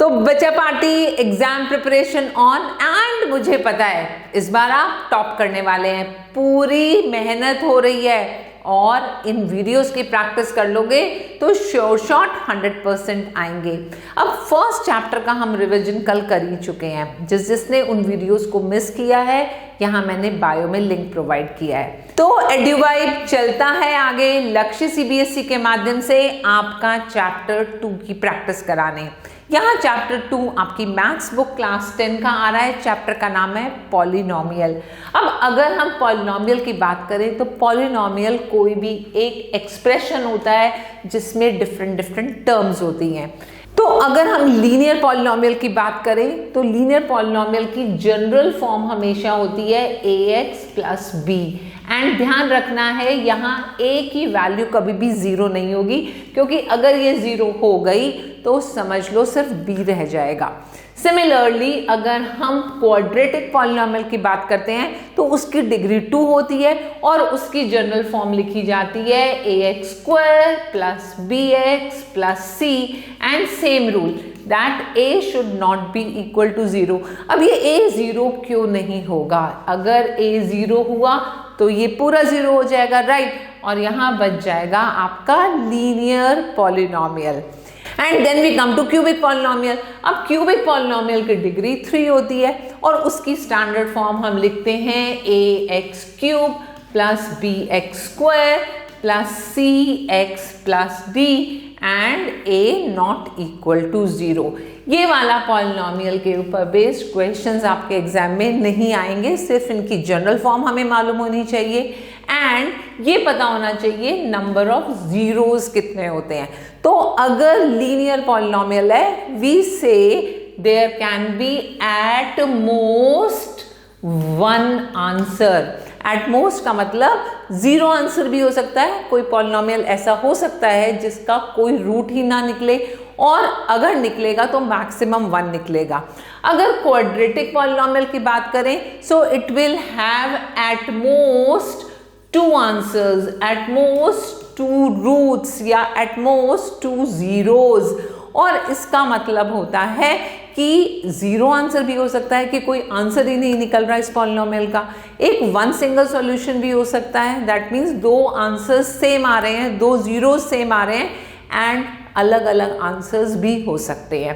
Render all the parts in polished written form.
तो बच्चा party exam preparation on and मुझे पता है इस बार आप टॉप करने वाले हैं, पूरी मेहनत हो रही है और इन वीडियोस की प्रैक्टिस कर लोगे तो श्योर शॉट 100% आएंगे। अब फर्स्ट चैप्टर का हम रिवीजन कल कर ही चुके हैं, जिसने उन वीडियोस को मिस किया है यहाँ मैंने बायो में लिंक प्रोवाइड किया है। तो एड्यूवाइब चलता है आगे लक्ष्य सीबीएसई के माध्यम से आपका चैप्टर 2 की प्रैक्टिस कराने। यहाँ चैप्टर 2 आपकी मैथ्स बुक क्लास 10 का आ रहा है। चैप्टर का नाम है पॉलिनोमियल। अब अगर हम पॉलिनोमियल की बात करें तो पॉलिनोमियल कोई भी एक एक्सप्रेशन होता है जिसमें डिफरेंट टर्म्स होती हैं। तो अगर हम लीनियर पॉलिनोमियल की बात करें तो लीनियर पॉलिनोमियल की जनरल फॉर्म हमेशा होती है ax प्लस b एंड ध्यान रखना है यहाँ a की वैल्यू कभी भी 0 नहीं होगी, क्योंकि अगर ये 0 हो गई तो समझ लो सिर्फ b रह जाएगा। सिमिलरली अगर हम क्वाड्रेटिक पॉलिनोमियल की बात करते हैं तो उसकी डिग्री 2 होती है और उसकी जनरल फॉर्म लिखी जाती है ax square plus bx plus c and same rule that a should not be equal to 0। अब ये a 0 क्यों नहीं होगा? अगर a 0 हुआ तो ये पूरा 0 हो जाएगा, राइट, और यहाँ बच जाएगा आपका linear polynomial. And then we come to cubic polynomial. अब क्यूबिक पॉलिनोमियल की डिग्री 3 होती है और उसकी स्टैंडर्ड फॉर्म हम लिखते हैं ax cube plus bx square plus cx plus d and a not equal to 0। ये वाला पॉलिनोमियल के ऊपर बेस्ड क्वेश्चंस आपके एग्जाम में नहीं आएंगे, सिर्फ इनकी जनरल फॉर्म हमें मालूम होनी चाहिए एंड ये पता होना चाहिए नंबर ऑफ जीरोस कितने होते हैं। तो अगर लीनियर पॉलिनोमियल है we say there can be at most 1 answer. At most का मतलब 0 आंसर भी हो सकता है। कोई पॉलिनोमियल ऐसा हो सकता है जिसका कोई रूट ही ना निकले और अगर निकलेगा तो मैक्सिमम 1 निकलेगा। अगर क्वाड्रेटिक पॉलिनोमियल की बात करें so it will have at most 2 answers, at most 2 roots या एट मोस्ट 2 जीरोस। और इसका मतलब होता है कि 0 आंसर भी हो सकता है कि कोई आंसर ही नहीं निकल रहा इस पॉलिनोमियल का। एक 1 सिंगल सॉल्यूशन भी हो सकता है, दैट मीन्स 2 आंसर्स सेम आ रहे हैं, 2 जीरोस सेम आ रहे हैं एंड अलग अलग आंसर्स भी हो सकते हैं।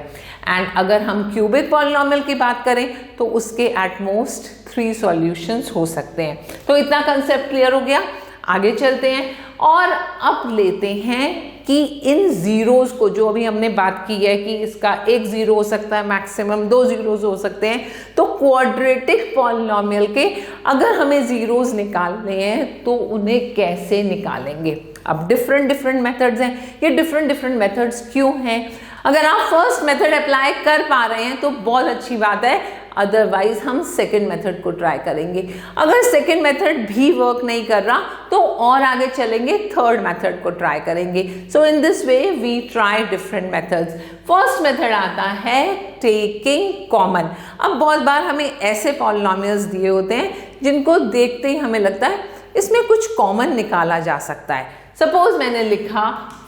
एंड अगर हम क्यूबिक पॉलिनोमियल की बात करें तो उसके एट मोस्ट 3 सॉल्यूशंस हो सकते हैं। तो इतना कंसेप्ट क्लियर हो गया। आगे चलते हैं और अब लेते हैं कि इन जीरोस को, जो अभी हमने बात की है कि इसका एक 0 हो सकता है, मैक्सिमम 2 जीरोस हो सकते हैं, तो क्वाड्रेटिक पॉलिनोमियल के अगर हमें जीरोस निकालने हैं तो उन्हें कैसे निकालेंगे? अब डिफरेंट मेथड्स हैं। ये डिफरेंट मेथड्स क्यों हैं? अगर आप फर्स्ट मेथड अप्लाई कर पा रहे हैं तो बहुत अच्छी बात है, अदरवाइज हम सेकंड मेथड को ट्राई करेंगे। अगर सेकंड मेथड भी वर्क नहीं कर रहा तो और आगे चलेंगे, थर्ड मेथड को ट्राई करेंगे। So in this way we try different methods. First method आता है टेकिंग कॉमन। अब बहुत बार हमें ऐसे पॉलिनोमियल्स दिए होते हैं जिनको देखते ही हमें लगता है इसमें कुछ कॉमन निकाला जा सकता है। सपोज मैंने लिखा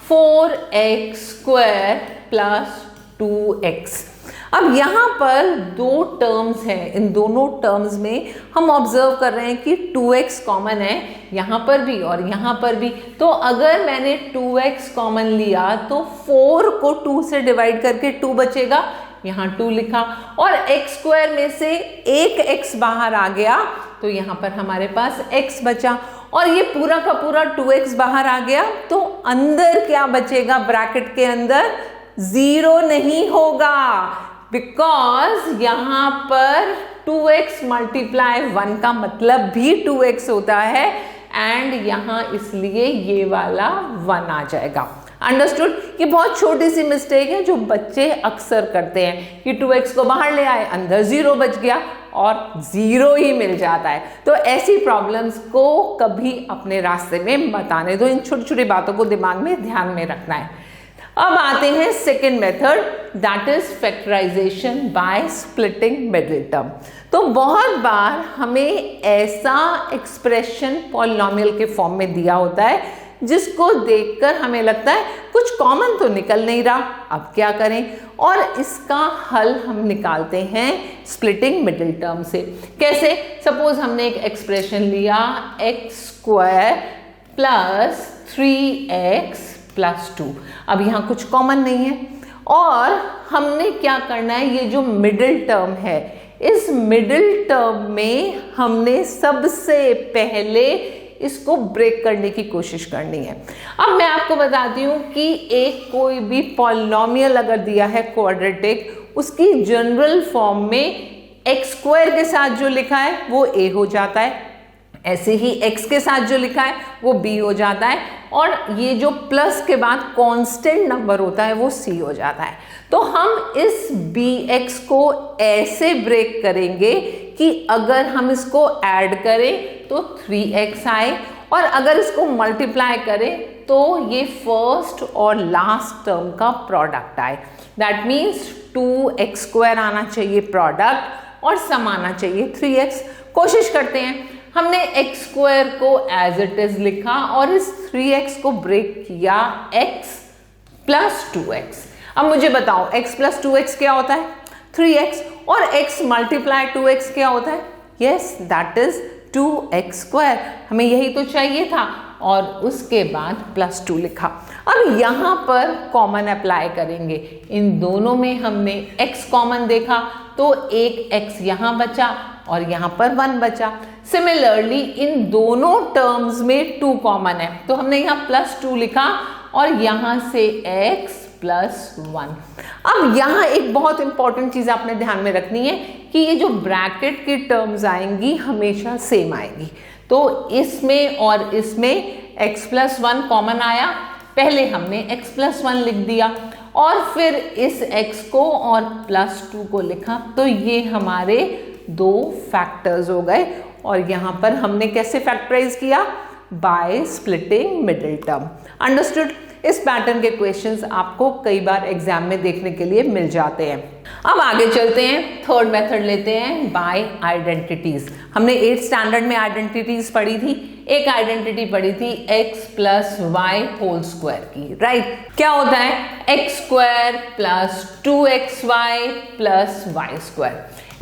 4x स्क्वायर प्लस 2x। अब यहाँ पर 2 टर्म्स हैं, इन दोनों टर्म्स में हम ऑब्जर्व कर रहे हैं कि 2x कॉमन है यहाँ पर भी और यहाँ पर भी। तो अगर मैंने 2x कॉमन लिया तो 4 को 2 से डिवाइड करके 2 बचेगा, यहाँ 2 लिखा, और x स्क्वायर में से एक x बाहर आ गया तो यहाँ पर हमारे पास x बचा और ये पूरा का पूरा 2x बाहर आ गया तो अंदर क्या बचेगा? ब्रैकेट के अंदर 0 नहीं होगा, बिकॉज यहाँ पर 2x मल्टीप्लाई 1 का मतलब भी 2x होता है एंड यहाँ इसलिए ये वाला 1 आ जाएगा। अंडरस्टूड? ये बहुत छोटी सी मिस्टेक है जो बच्चे अक्सर करते हैं कि 2x को बाहर ले आए, अंदर 0 बच गया और 0 ही मिल जाता है। तो ऐसी प्रॉब्लम्स को कभी अपने रास्ते में मत आने दो। इन छोटी छोटी बातों को दिमाग में ध्यान में रखना है। अब आते हैं second method, that is factorization by splitting middle term. तो बहुत बार हमें ऐसा एक्सप्रेशन पॉलिनोमियल के फॉर्म में दिया होता है जिसको देखकर हमें लगता है कुछ कॉमन तो निकल नहीं रहा, अब क्या करें? और इसका हल हम निकालते हैं स्प्लिटिंग मिडिल टर्म से। कैसे? सपोज हमने एक एक्सप्रेशन लिया x² प्लस 3x प्लस 2। अब यहाँ कुछ कॉमन नहीं है और हमने क्या करना है, ये जो मिडिल टर्म है, इस मिडिल टर्म में हमने सबसे पहले इसको ब्रेक करने की कोशिश करनी है। अब मैं आपको बताती हूँ कि एक कोई भी पॉलिनॉमियल अगर दिया है क्वाड्रेटिक, उसकी जनरल फॉर्म में x² के साथ जो लिखा है वो a हो जाता है, ऐसे ही x के साथ जो लिखा है वो b हो जाता है, और ये जो प्लस के बाद कांस्टेंट नंबर होता है वो c हो जाता है। तो हम इस bx को ऐसे ब्रेक करेंगे कि अगर हम इसको ऐड करें तो 3x आए, और अगर इसको मल्टीप्लाई करें तो ये फर्स्ट और लास्ट टर्म का प्रोडक्ट आए। दैट मीन्स 2x² आना चाहिए प्रोडक्ट और सम आना चाहिए 3x। कोशिश करते हैं। हमने x² को एज इट इज लिखा और इस 3x को ब्रेक किया x प्लस 2x। अब मुझे बताओ x प्लस 2x क्या होता है? 3x, और x मल्टीप्लाई 2x क्या होता है? Yes, that is 2x²। हमें यही तो चाहिए था, और उसके बाद प्लस 2 लिखा। अब यहाँ पर कॉमन अप्लाई करेंगे। इन दोनों में हमने x कॉमन देखा तो एक x यहाँ बचा और यहाँ पर 1 बचा। सिमिलरली इन दोनों टर्म्स में 2 कॉमन है तो हमने यहाँ प्लस 2 लिखा और यहाँ से x प्लस 1। अब यहाँ एक बहुत इंपॉर्टेंट चीज आपने ध्यान में रखनी है कि ये जो ब्रैकेट की टर्म्स आएंगी हमेशा सेम आएंगी। तो इसमें और इसमें x प्लस 1 कॉमन आया, पहले हमने x प्लस 1 लिख दिया और फिर इस x को और प्लस 2 को लिखा, तो ये हमारे 2 फैक्टर्स हो गए। और यहाँ पर हमने कैसे फैक्टराइज किया? Bye splitting middle term. Understood? इस पैटर्न के क्वेश्चंस आपको कई बार एग्जाम में देखने के लिए मिल जाते हैं। अब आगे चलते हैं, थर्ड मेथड लेते हैं बाय आइडेंटिटीज। हमने 8th स्टैंडर्ड में आइडेंटिटीज पढ़ी थी। एक आइडेंटिटी पढ़ी थी x plus y whole square की, राइट? क्या होता है? x² plus 2xy plus y²।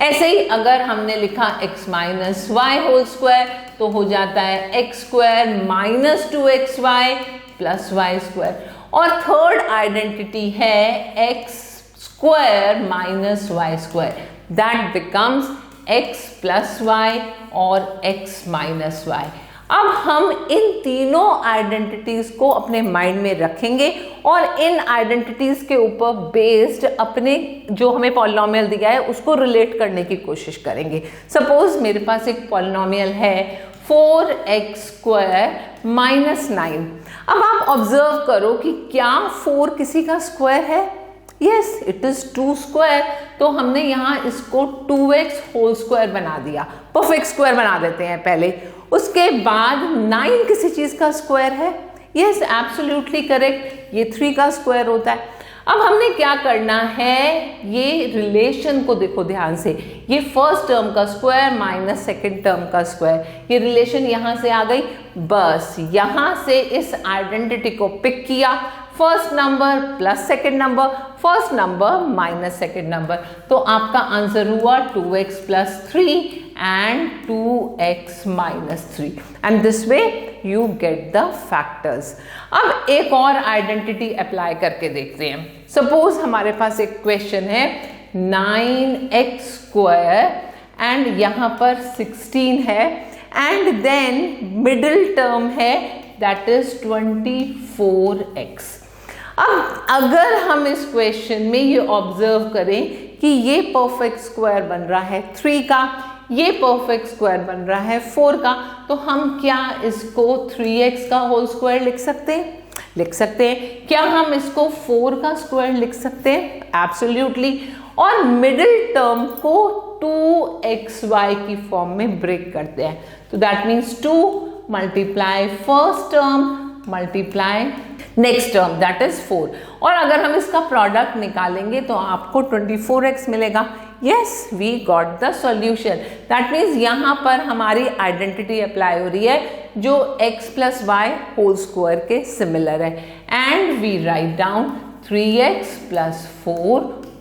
ऐसे ही अगर हमने लिखा x minus y whole square तो हो जाता है x² minus 2xy plus y²। और थर्ड आइडेंटिटी है x² minus y², that becomes x plus y और x माइनस y। अब हम इन तीनों आइडेंटिटीज को अपने माइंड में रखेंगे और इन आइडेंटिटीज के ऊपर बेस्ड अपने जो हमें पॉलिनॉमियल दिया है उसको रिलेट करने की कोशिश करेंगे। सपोज मेरे पास एक पॉलिनॉमियल है 4x² माइनस 9। अब आप ऑब्जर्व करो कि क्या 4 किसी का स्क्वायर है? Yes, it is 2²। तो हमने यहाँ इसको 2x होल स्क्वायर बना दिया, परफेक्ट स्क्वायर बना देते हैं पहले। उसके बाद 9 किसी चीज का स्क्वायर है? यस, एब्सोल्युटली करेक्ट, ये 3 का स्क्वायर होता है। अब हमने क्या करना है, ये रिलेशन को देखो ध्यान से, ये फर्स्ट टर्म का स्क्वायर माइनस सेकेंड टर्म का स्क्वायर, ये रिलेशन यहाँ से आ गई। बस यहाँ से इस आइडेंटिटी को पिक किया, first number plus second number, first number minus second number, तो आपका आंसर हुआ 2x plus 3 and 2x minus 3, and this way you get the factors. अब एक और आइडेंटिटी अप्लाई करके देखते हैं। सपोज हमारे पास एक क्वेश्चन है 9x² एंड यहाँ पर 16 है एंड देन मिडिल टर्म है दैट इज 24x। अब अगर हम इस क्वेश्चन में ये ऑब्जर्व करें कि ये परफेक्ट स्क्वायर बन रहा है 3 का, ये परफेक्ट स्क्वायर बन रहा है 4 का, तो हम क्या इसको 3x का होल स्क्वायर लिख सकते हैं? लिख सकते हैं। क्या हम इसको 4 का स्क्वायर लिख सकते हैं? एब्सोल्युटली। और मिडिल टर्म को 2xy की फॉर्म में ब्रेक करते हैं, तो that means 2 multiply first term multiply next term that is 4। और अगर हम इसका प्रोडक्ट निकालेंगे तो आपको 24x मिलेगा। Yes, we got the solution. That means यहाँ पर हमारी आइडेंटिटी अप्लाई हो रही है जो x plus y whole square के सिमिलर है, and we write down 3x + 4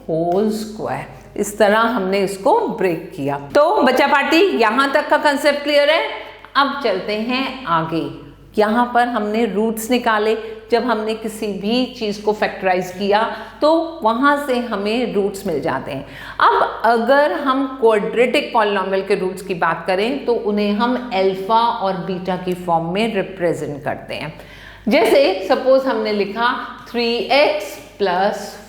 whole square. इस तरह हमने इसको ब्रेक किया। तो बच्चा पार्टी यहां तक का कंसेप्ट क्लियर है। अब चलते हैं आगे। यहाँ पर हमने रूट्स निकाले। जब हमने किसी भी चीज़ को फैक्टराइज किया तो वहाँ से हमें रूट्स मिल जाते हैं। अब अगर हम क्वाड्रेटिक पॉलिनॉमियल के रूट्स की बात करें तो उन्हें हम अल्फा और बीटा की फॉर्म में रिप्रेजेंट करते हैं। जैसे सपोज हमने लिखा 3x +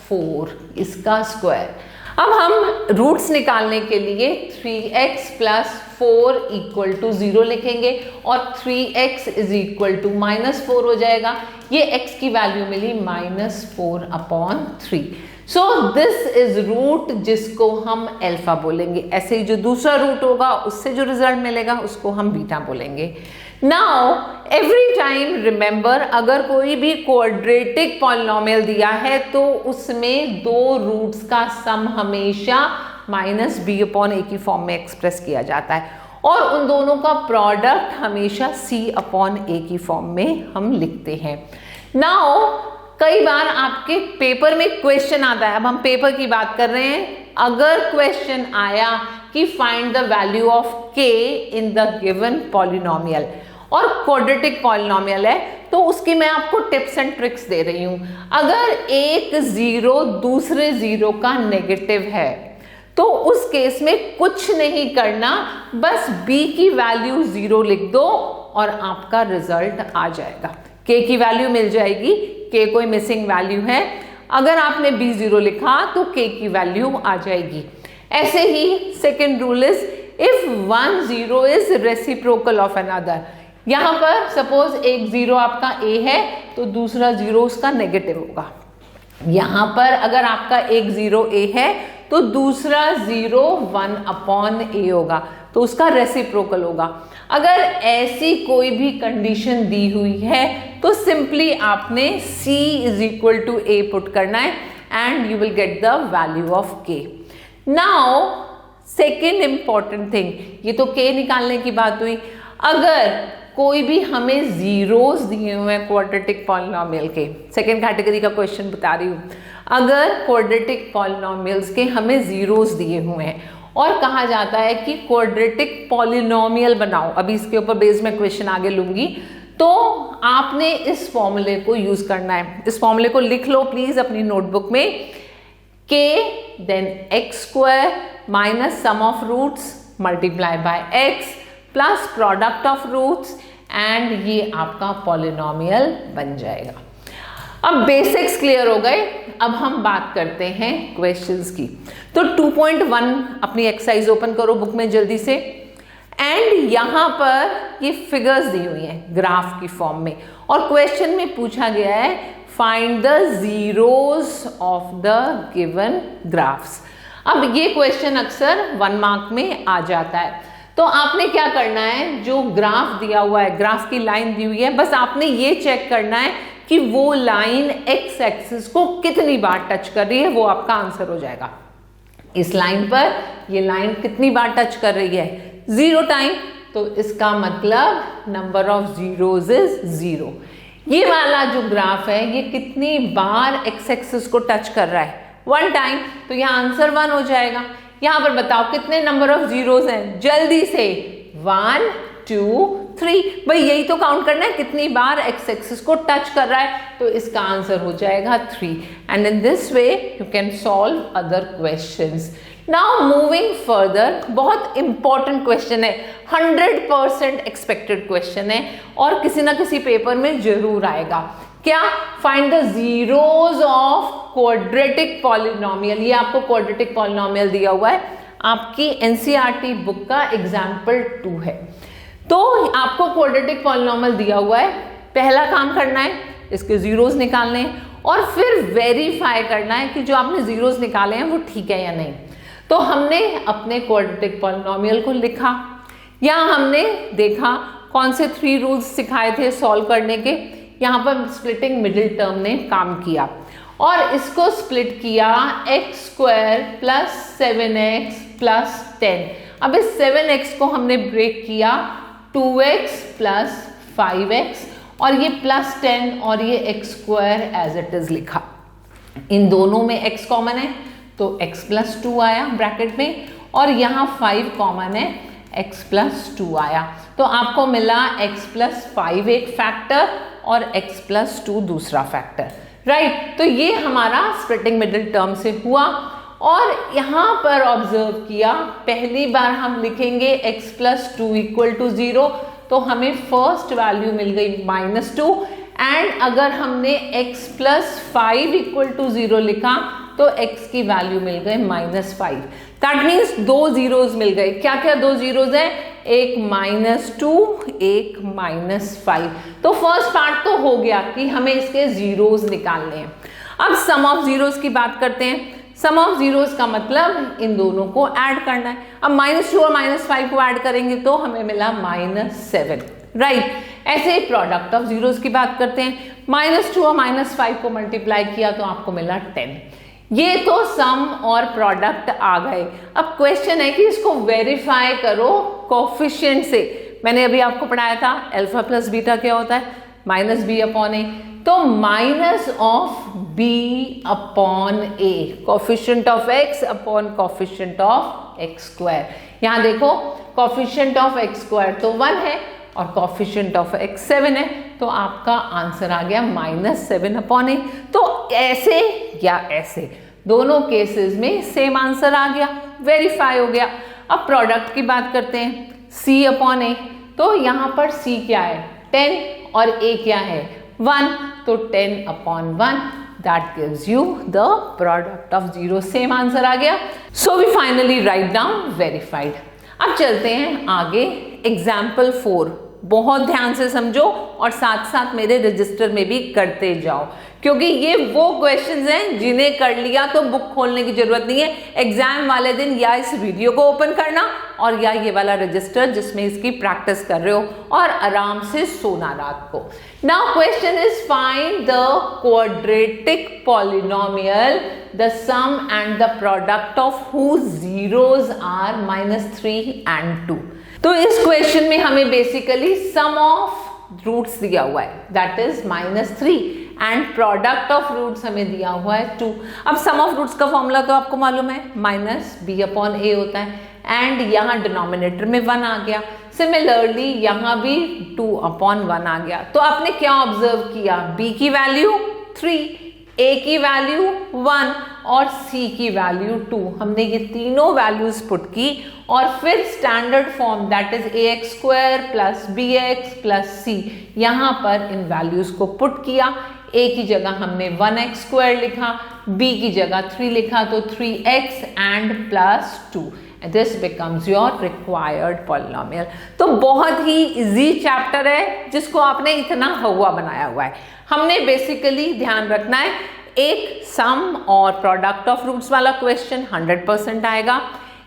4 इसका स्क्वायर। अब हम रूट्स निकालने के लिए 3x + 4 = 0 लिखेंगे और 3x = -4 हो जाएगा। ये x की वैल्यू मिली -4/3। सो दिस इज रूट जिसको हम अल्फा बोलेंगे। ऐसे ही जो दूसरा रूट होगा उससे जो रिजल्ट मिलेगा उसको हम बीटा बोलेंगे। नाउ एवरी टाइम रिमेंबर, अगर कोई भी क्वाड्रेटिक पॉलिनॉमियल दिया है तो उसमें दो रूट्स का सम हमेशा -b/a की फॉर्म में एक्सप्रेस किया जाता है और उन दोनों का प्रोडक्ट हमेशा c/a की फॉर्म में हम लिखते हैं। नाउ कई बार आपके पेपर में क्वेश्चन आता है। अब हम पेपर की बात कर रहे हैं। अगर क्वेश्चन आया कि find the value of k in the given polynomial और क्वाड्रेटिक पॉलिनॉमियल है तो उसकी मैं आपको टिप्स एंड ट्रिक्स दे रही हूं। अगर एक जीरो दूसरे जीरो का नेगेटिव है तो उस केस में कुछ नहीं करना, बस b की वैल्यू 0 लिख दो और आपका रिजल्ट आ जाएगा। k की वैल्यू मिल जाएगी, k कोई मिसिंग वैल्यू है। अगर आपने b 0 लिखा तो k की वैल्यू आ जाएगी। ऐसे ही second rule is if one zero is reciprocal of another. यहां पर सपोज एक जीरो आपका a है तो दूसरा जीरो उसका नेगेटिव होगा। यहां पर अगर आपका एक जीरो a है तो दूसरा जीरो 1/a होगा तो उसका रेसिप्रोकल होगा। अगर ऐसी कोई भी कंडीशन दी हुई है तो सिंपली आपने c = a पुट करना है and you will get the value of k। Now second important thing, ये तो k निकालने की बात हुई। अगर कोई भी हमें जीरोस दिए हुए हैं क्वाड्रेटिक पॉलिनॉमियल के, सेकेंड कैटेगरी का क्वेश्चन बता रही हूँ। अगर क्वाड्रेटिक पॉलिनॉमियल्स के हमें जीरोस दिए हुए हैं और कहा जाता है कि क्वाड्रेटिक पॉलिनॉमियल बनाओ, अभी इसके ऊपर बेस में क्वेश्चन आगे लूंगी, तो आपने इस फॉर्मूले को यूज करना है। इस फॉर्मूले को लिख लो प्लीज अपनी नोटबुक में। k then x² minus sum of roots multiply by x plus product of roots and ये आपका पॉलिनॉमियल बन जाएगा। अब बेसिक्स क्लियर हो गए। अब हम बात करते हैं क्वेश्चंस की। तो 2.1 अपनी एक्सरसाइज ओपन करो बुक में जल्दी से एंड यहां पर ये फिगर्स दी हुई हैं ग्राफ की फॉर्म में और क्वेश्चन में पूछा गया है find the zeros of the given graphs. अब ये क्वेश्चन अक्सर 1 मार्क में आ जाता है। तो आपने क्या करना है, जो ग्राफ दिया हुआ है, ग्राफ की लाइन दी हुई है, बस आपने ये चेक करना है कि वो लाइन एक्स एक्सिस को कितनी बार टच कर रही है, वो आपका आंसर हो जाएगा। इस लाइन पर ये लाइन कितनी बार टच कर रही है, 0 टाइम, तो इसका मतलब नंबर ऑफ जीरोज इज 0। ये वाला जो ग्राफ है ये कितनी बार एक्स एक्सिस को टच कर रहा है, 1 टाइम, तो यहाँ आंसर 1 हो जाएगा। यहां पर बताओ कितने नंबर ऑफ जीरोस हैं, जल्दी से 1 2 3, भाई यही तो काउंट करना है कितनी बार एक्स एक्सिस को टच कर रहा है, तो इसका आंसर हो जाएगा 3। And in this way you can solve other questions. Now moving further, बहुत इंपॉर्टेंट क्वेश्चन है, 100% एक्सपेक्टेड क्वेश्चन है और किसी ना किसी पेपर में जरूर आएगा। क्या, find the zeros of quadratic polynomial. ये आपको क्वाड्रेटिक पॉलिनॉमियल दिया हुआ है, आपकी एनसीईआरटी बुक का एग्जाम्पल 2 है। तो आपको क्वाड्रेटिक पॉलिनॉमियल दिया हुआ है, पहला काम करना है इसके जीरोस निकालने हैं और फिर वेरीफाई करना है कि जो आपने जीरोस निकाले हैं वो ठीक है या नहीं। तो हमने अपने क्वाड्रेटिक पॉलिनॉमियल को लिखा, यहाँ हमने देखा कौन से 3 रूल्स सिखाए थे सॉल्व करने के। यहाँ पर स्प्लिटिंग मिडिल टर्म ने काम किया और इसको स्प्लिट किया x² + 7x + 10। अब इस 7x को हमने ब्रेक किया 2x + 5x और ये +10 और ये x² एज इट इज लिखा। इन दोनों में x कॉमन है तो x+2 आया ब्रैकेट में, और यहाँ 5 कॉमन है x+2 आया। तो आपको मिला x+5 एक फैक्टर और x+2 दूसरा फैक्टर, राइट। तो ये हमारा स्प्लिटिंग मिडिल टर्म से हुआ। और यहाँ पर ऑब्जर्व किया, पहली बार हम लिखेंगे x+2 = 0, तो हमें फर्स्ट वैल्यू मिल गई -2, एंड अगर हमने x+5 = 0 लिखा तो x की वैल्यू मिल गई -5। दैट मीन्स 2 जीरोज मिल गए। क्या क्या 2 जीरोज हैं? एक -2, एक -5। तो फर्स्ट पार्ट तो हो गया कि हमें इसके जीरोज निकालने हैं। अब सम ऑफ जीरोज की बात करते हैं। सम ऑफ जीरोज का मतलब इन दोनों को ऐड करना है। अब -2 और -5 को ऐड करेंगे तो हमें मिला -7, राइट। ऐसे ही प्रोडक्ट ऑफ जीरोज की बात करते हैं। -2 और -5 को मल्टीप्लाई किया तो आपको मिला 10। ये तो सम और प्रोडक्ट आ गए। अब क्वेश्चन है कि इसको वेरीफाई करो कोफिशिएंट से। मैंने अभी आपको पढ़ाया था अल्फा प्लस बीटा क्या होता है? -b/a। तो minus of b upon a, coefficient of x upon coefficient of x²। यहां देखो कोफिशिएंट ऑफ x² तो 1 है और कोफिशिएंट ऑफ x 7 है, तो आपका आंसर आ गया -7/a। तो ऐसे या ऐसे दोनों केसेस में सेम आंसर आ गया, वेरीफाई हो गया। अब प्रोडक्ट की बात करते हैं, c/a। तो यहां पर c क्या है? 10 और a क्या है? 1, तो 10/1 that gives you the product of zero। Same answer आ गया। So we finally write down verified। अब चलते हैं आगे एग्जाम्पल 4। बहुत ध्यान से समझो और साथ साथ मेरे रजिस्टर में भी करते जाओ, क्योंकि ये वो क्वेश्चंस हैं जिन्हें कर लिया तो बुक खोलने की जरूरत नहीं है। एग्जाम वाले दिन या इस वीडियो को ओपन करना और या ये वाला रजिस्टर जिसमें इसकी प्रैक्टिस कर रहे हो, और आराम से सोना रात को। Now question is find the quadratic polynomial the sum and the product of whose zeros are -3 and 2। तो इस क्वेश्चन में हमें बेसिकली सम ऑफ रूट्स दिया हुआ है, that is -3, and product of roots हमें दिया हुआ है 2। अब सम ऑफ रूट्स का फॉर्मूला तो आपको मालूम है, -b/a होता है, एंड यहाँ डिनोमिनेटर में 1 आ गया। सिमिलरली यहाँ भी 2/1 आ गया। तो आपने क्या ऑब्जर्व किया? b की वैल्यू 3, a की वैल्यू 1 और c की वैल्यू 2। हमने ये तीनों वैल्यूज पुट की और फिर standard form that is ax² + bx + c, यहाँ पर इन वैल्यूज को पुट किया। a की जगह हमने 1x² लिखा, b की जगह 3 लिखा, तो 3x and +2। This becomes your required polynomial। तो बहुत ही इजी चैप्टर है जिसको आपने इतना हवा बनाया हुआ है। हमने बेसिकली ध्यान रखना है, एक सम और प्रोडक्ट ऑफ रूट्स वाला क्वेश्चन 100% आएगा,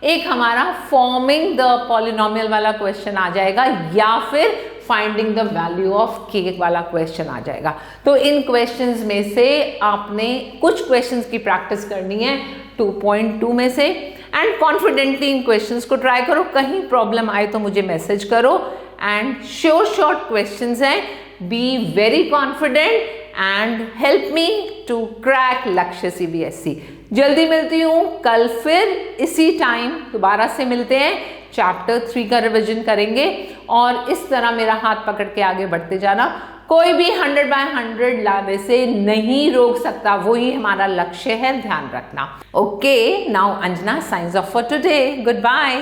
एक हमारा फॉर्मिंग द पॉलिनोमियल वाला क्वेश्चन आ जाएगा, या फिर finding the value of k वाला क्वेश्चन आ जाएगा। तो इन क्वेश्चंस में से आपने कुछ क्वेश्चंस की प्रैक्टिस करनी है 2.2 में से, एंड कॉन्फिडेंटली इन क्वेश्चंस को ट्राई करो। कहीं प्रॉब्लम आए तो मुझे मैसेज करो। एंड शॉर्ट क्वेश्चंस हैं, be very confident and help me to crack Lakshya CBSE। जल्दी मिलती हूँ कल, फिर इसी टाइम दोबारा से मिलते हैं। चैप्टर 3 का रिवीजन करेंगे और इस तरह मेरा हाथ पकड़ के आगे बढ़ते जाना। कोई भी 100/100 लाने से नहीं रोक सकता, वही हमारा लक्ष्य है, ध्यान रखना। Okay, now Anjana science of for today. Good bye.